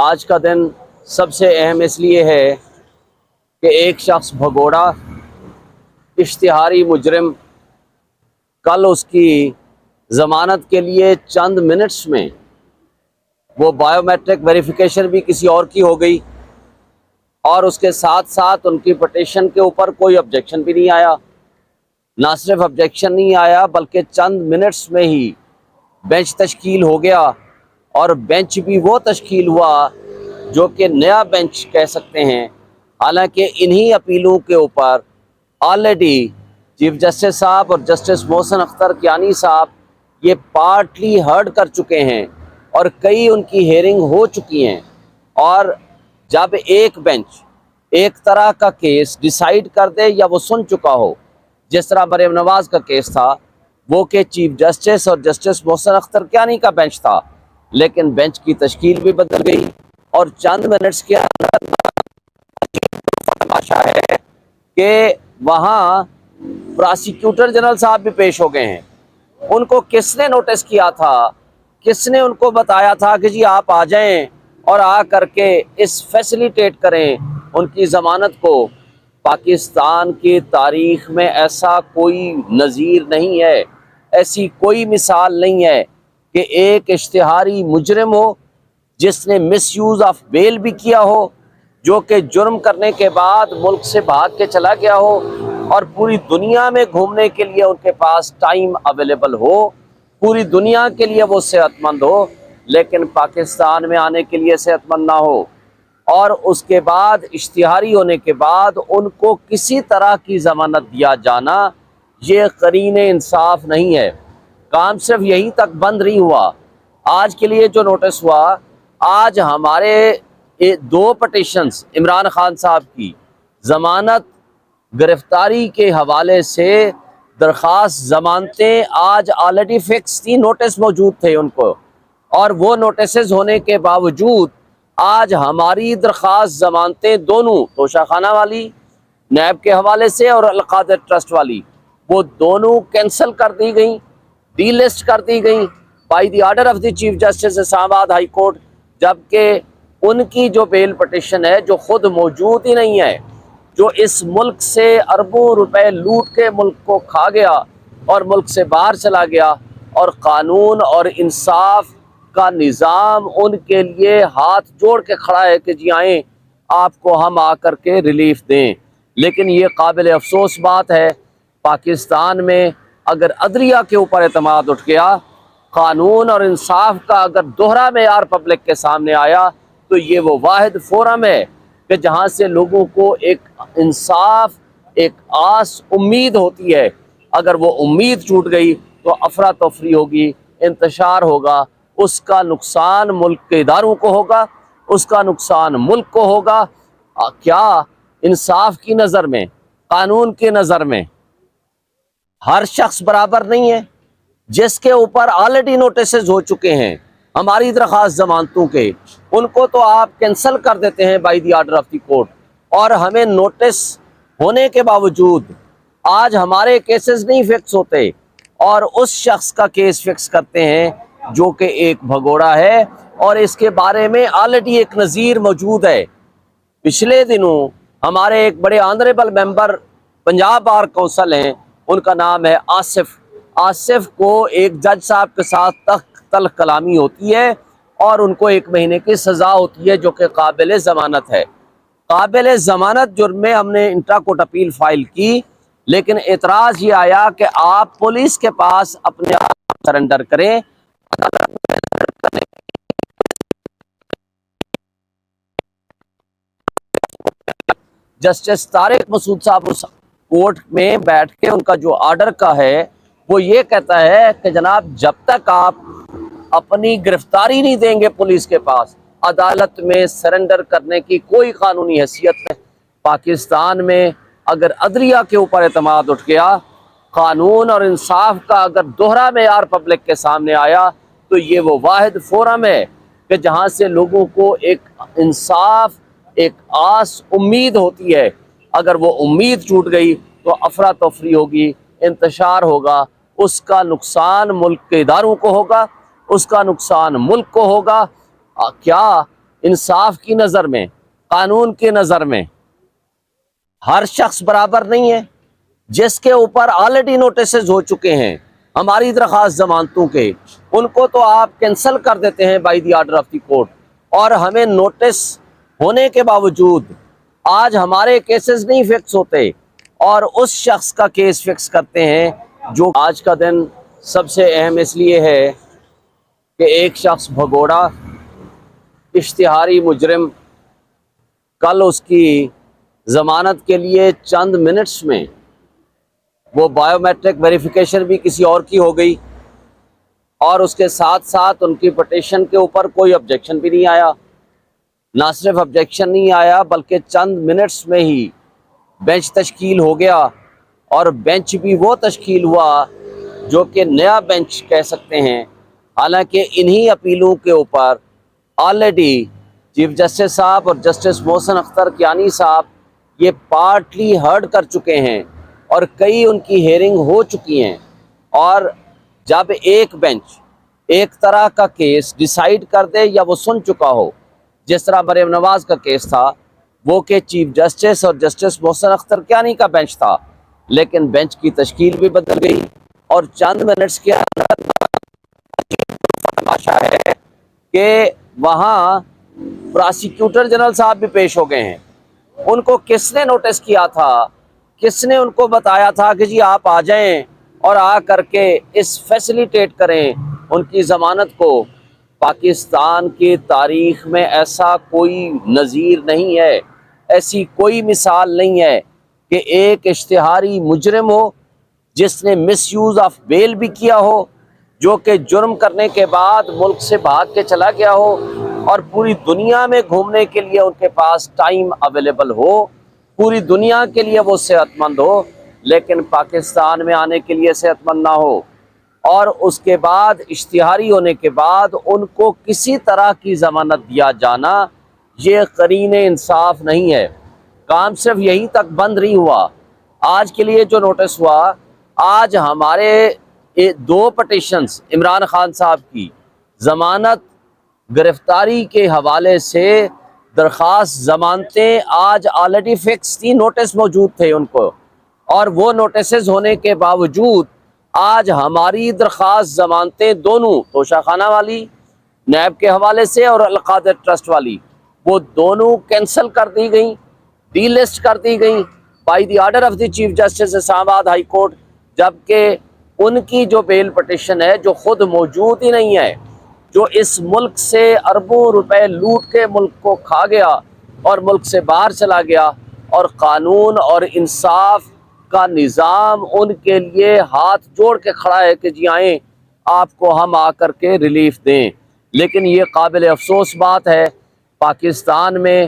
آج کا دن سب سے اہم اس لیے ہے کہ ایک شخص بھگوڑا اشتہاری مجرم کل اس کی ضمانت کے لیے چند منٹس میں وہ بائیو میٹرک ویریفیکیشن بھی کسی اور کی ہو گئی اور اس کے ساتھ ساتھ ان کی پٹیشن کے اوپر کوئی آبجیکشن بھی نہیں آیا۔ نہ صرف آبجیکشن نہیں آیا بلکہ چند منٹس میں ہی بینچ تشکیل ہو گیا، اور بینچ بھی وہ تشکیل ہوا جو کہ نیا بینچ کہہ سکتے ہیں، حالانکہ انہی اپیلوں کے اوپر آلریڈی چیف جسٹس صاحب اور جسٹس محسن اختر کیانی صاحب یہ پارٹلی ہرڈ کر چکے ہیں اور کئی ان کی ہیئرنگ ہو چکی ہیں۔ اور جب ایک بینچ ایک طرح کا کیس ڈیسائیڈ کر دے یا وہ سن چکا ہو، جس طرح مریم نواز کا کیس تھا، وہ کہ چیف جسٹس اور جسٹس محسن اختر کیانی کا بینچ تھا، لیکن بینچ کی تشکیل بھی بدل گئی اور چند منٹس کے اندر تماشا ہے کہ وہاں پراسیکیوٹر جنرل صاحب بھی پیش ہو گئے ہیں۔ ان کو کس نے نوٹس کیا تھا، کس نے ان کو بتایا تھا کہ جی آپ آ جائیں اور آ کر کے اس فیسیلیٹیٹ کریں ان کی ضمانت کو؟ پاکستان کی تاریخ میں ایسا کوئی نظیر نہیں ہے، ایسی کوئی مثال نہیں ہے کہ ایک اشتہاری مجرم ہو جس نے مس یوز آف بیل بھی کیا ہو، جو کہ جرم کرنے کے بعد ملک سے بھاگ کے چلا گیا ہو اور پوری دنیا میں گھومنے کے لیے ان کے پاس ٹائم اویلیبل ہو، پوری دنیا کے لیے وہ صحت مند ہو، لیکن پاکستان میں آنے کے لیے صحت مند نہ ہو، اور اس کے بعد اشتہاری ہونے کے بعد ان کو کسی طرح کی ضمانت دیا جانا یہ قرین انصاف نہیں ہے۔ کام صرف یہیں تک بند نہیں ہوا، آج کے لیے جو نوٹس ہوا، آج ہمارے دو پٹیشنز عمران خان صاحب کی ضمانت گرفتاری کے حوالے سے درخواست ضمانتیں آج آلریڈی فکس تھی، نوٹس موجود تھے ان کو، اور وہ نوٹسز ہونے کے باوجود آج ہماری درخواست ضمانتیں دونوں توشہ خانہ والی نیب کے حوالے سے اور القادر ٹرسٹ والی، وہ دونوں کینسل کر دی گئیں، ڈی لسٹ کر دی گئیں by the order of the chief justice Islamabad high court, جبکہ ان کی جو بیل پٹیشن ہے جو خود موجود ہی نہیں ہے، جو اس ملک سے اربوں روپے لوٹ کے ملک کو کھا گیا اور ملک سے باہر چلا گیا، اور قانون اور انصاف کا نظام ان کے لیے ہاتھ جوڑ کے کھڑا ہے کہ جی آئیں آپ کو ہم آ کر کے ریلیف دیں۔ لیکن یہ قابل افسوس بات ہے، پاکستان میں اگر عدلیہ کے اوپر اعتماد اٹھ گیا، قانون اور انصاف کا اگر دوہرا معیار پبلک کے سامنے آیا، تو یہ وہ واحد فورم ہے کہ جہاں سے لوگوں کو ایک انصاف، ایک آس، امید ہوتی ہے۔ اگر وہ امید ٹوٹ گئی تو افراتفری ہوگی، انتشار ہوگا، اس کا نقصان ملک کے اداروں کو ہوگا، اس کا نقصان ملک کو ہوگا۔ کیا انصاف کی نظر میں، قانون کی نظر میں ہر شخص برابر نہیں ہے؟ جس کے اوپر آلریڈی نوٹسز ہو چکے ہیں ہماری درخواست ضمانتوں کے، ان کو تو آپ کینسل کر دیتے ہیں by the order of the court, اور ہمیں نوٹس ہونے کے باوجود آج ہمارے کیسز نہیں فکس ہوتے، اور اس شخص کا کیس فکس کرتے ہیں جو کہ ایک بھگوڑا ہے، اور اس کے بارے میں آلریڈی ایک نظیر موجود ہے۔ پچھلے دنوں ہمارے ایک بڑے آنریبل ممبر پنجاب بار کونسل ہیں، ان کا نام ہے آصف کو ایک جج صاحب کے ساتھ تلخ کلامی ہوتی ہے اور ان کو 1 مہینے کی سزا ہوتی ہے، جو کہ قابل ضمانت ہے۔ قابل ضمانت جرم میں ہم نے انٹرا کورٹ اپیل فائل کی، لیکن اعتراض یہ آیا کہ آپ پولیس کے پاس اپنے آپ سرنڈر کریں۔ جسٹس طارق مسعود صاحب اس کورٹ میں بیٹھ کے ان کا جو آرڈر کا ہے وہ یہ کہتا ہے کہ جناب جب تک آپ اپنی گرفتاری نہیں دیں گے پولیس کے پاس، عدالت میں سرنڈر کرنے کی کوئی قانونی حیثیت نہیں۔ پاکستان میں اگر عدلیہ کے اوپر اعتماد اٹھ گیا، قانون اور انصاف کا اگر دوہرا معیار پبلک کے سامنے آیا، تو یہ وہ واحد فورم ہے کہ جہاں سے لوگوں کو ایک انصاف، ایک آس، امید ہوتی ہے۔ اگر وہ امید ٹوٹ گئی تو افراتفری ہوگی، انتشار ہوگا، اس کا نقصان ملک کے اداروں کو ہوگا، اس کا نقصان ملک کو ہوگا۔ کیا انصاف کی نظر میں، قانون کی نظر میں ہر شخص برابر نہیں ہے. جس کے اوپر آلریڈی نوٹسز ہو چکے ہیں ہماری درخواست ضمانتوں کے، ان کو تو آپ کینسل کر دیتے ہیں by the order of the court, اور ہمیں نوٹس ہونے کے باوجود آج ہمارے کیسز نہیں فکس ہوتے، اور اس شخص کا کیس فکس کرتے ہیں. جو آج کا دن سب سے اہم اس لیے ہے کہ ایک شخص بھگوڑا اشتہاری مجرم کل اس کی ضمانت کے لیے چند منٹس میں وہ بائیو میٹرک ویریفیکیشن بھی کسی اور کی ہو گئی، اور اس کے ساتھ ساتھ ان کی پٹیشن کے اوپر کوئی آبجیکشن بھی نہیں آیا. نہ صرف آبجیکشن نہیں آیا بلکہ چند منٹس میں ہی بینچ تشکیل ہو گیا، اور بینچ بھی وہ تشکیل ہوا جو کہ نیا بینچ کہہ سکتے ہیں. حالانکہ انہی اپیلوں کے اوپر آلریڈی چیف جسٹس صاحب اور جسٹس محسن اختر کیانی صاحب یہ پارٹلی ہرڈ کر چکے ہیں، اور کئی ان کی ہیئرنگ ہو چکی ہیں. اور جب ایک بینچ ایک طرح کا کیس ڈیسائیڈ کر دے یا وہ سن چکا ہو، جس طرح مریم نواز کا کیس تھا، وہ کہ چیف جسٹس اور جسٹس محسن اختر کیانی کا بینچ تھا، لیکن بینچ کی تشکیل بھی بدل گئی، اور چند منٹس کے اندر تماشا ہے کہ وہاں پراسیکیوٹر جنرل صاحب بھی پیش ہو گئے ہیں. ان کو کس نے نوٹس کیا تھا، کس نے ان کو بتایا تھا کہ جی آپ آ جائیں اور آ کر کے اس فیسیلیٹیٹ کریں ان کی ضمانت کو. پاکستان کی تاریخ میں ایسا کوئی نظیر نہیں ہے، ایسی کوئی مثال نہیں ہے کہ ایک اشتہاری مجرم ہو جس نے مس یوز آف بیل بھی کیا ہو، جو کہ جرم کرنے کے بعد ملک سے بھاگ کے چلا گیا ہو، اور پوری دنیا میں گھومنے کے لیے ان کے پاس ٹائم اویلیبل ہو، پوری دنیا کے لیے وہ صحت مند ہو، لیکن پاکستان میں آنے کے لیے صحت مند نہ ہو، اور اس کے بعد اشتہاری ہونے کے بعد ان کو کسی طرح کی ضمانت دیا جانا، یہ قرین انصاف نہیں ہے. کام صرف یہیں تک بند نہیں ہوا. آج کے لیے جو نوٹس ہوا، آج ہمارے دو پٹیشنز عمران خان صاحب کی ضمانت گرفتاری کے حوالے سے درخواست ضمانتیں آج آلریڈی فکس تھی، نوٹس موجود تھے ان کو، اور وہ نوٹسز ہونے کے باوجود آج ہماری درخواست ضمانتیں دونوں توشہ خانہ والی نیب کے حوالے سے اور القادر ٹرسٹ والی، وہ دونوں کینسل کر دی گئیں، ڈی لسٹ کر دی گئیں by the order of the chief justice Islamabad high court. جبکہ ان کی جو بیل پٹیشن ہے جو خود موجود ہی نہیں ہے، جو اس ملک سے اربوں روپے لوٹ کے ملک کو کھا گیا اور ملک سے باہر چلا گیا، اور قانون اور انصاف کا نظام ان کے لیے ہاتھ جوڑ کے کھڑا ہے کہ جی آئیں آپ کو ہم آ کر کے ریلیف دیں. لیکن یہ قابل افسوس بات ہے، پاکستان میں